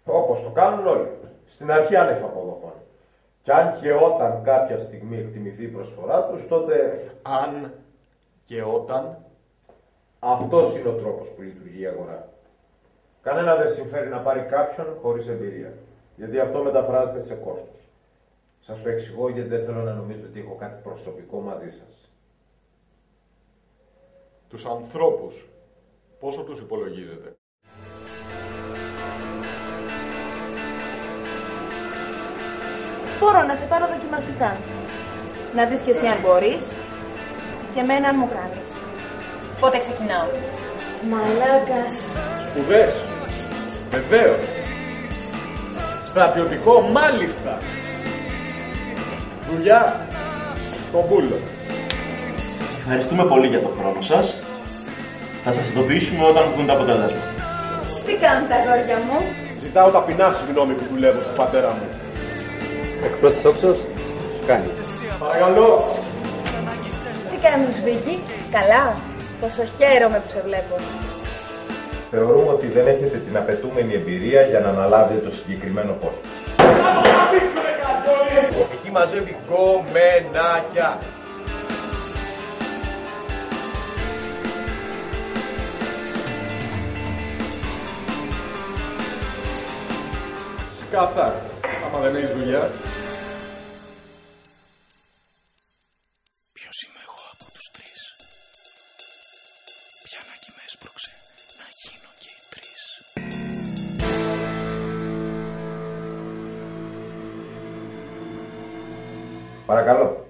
Όπως το κάνουν όλοι. Στην αρχή άνευ αποδοχών. Κι αν και όταν κάποια στιγμή εκτιμηθεί η προσφορά τους, τότε... Αν και όταν... Αυτός είναι ο τρόπος που λειτουργεί η αγορά. Κανένα δεν συμφέρει να πάρει κάποιον χωρίς εμπειρία. Γιατί αυτό μεταφράζεται σε κόστος. Σας το εξηγώ γιατί δεν θέλω να νομίζετε ότι έχω κάτι προσωπικό μαζί σας. Τους ανθρώπους, πόσο τους υπολογίζετε? Μπορώ να σε πάρω δοκιμαστικά. Να δεις και εσύ αν μπορείς και εμένα αν μου κάνεις. Πότε ξεκινάω? Μαλάκας. Σπουδές, βεβαίως. Στρατιωτικό, μάλιστα. Δουλειά, τον πούλο. Σας ευχαριστούμε πολύ για τον χρόνο σας. Θα σας ειδοποιήσουμε όταν βγουν τα αποτελέσματα. Τι κάνουν τα αγόρια μου? Ζητάω ταπεινά συγγνώμη που δουλεύω στον πατέρα μου. Εκ πρώτης όψεως, κάνει. Παρακαλώ. Τι κάνεις, Βίκη? Καλά? Πόσο χαίρομαι που σε βλέπω. Θεωρούμε ότι δεν έχετε την απαιτούμενη εμπειρία για να αναλάβετε το συγκεκριμένο πόστο. Εκεί μαζεύει κομμενάκια. Σκάτα, άμα δεν έχεις δουλειά. Ποιος είμαι εγώ από τους τρεις? Ποια ανάγκη με έσπρωξε να γίνω και οι τρεις? Παρακαλώ.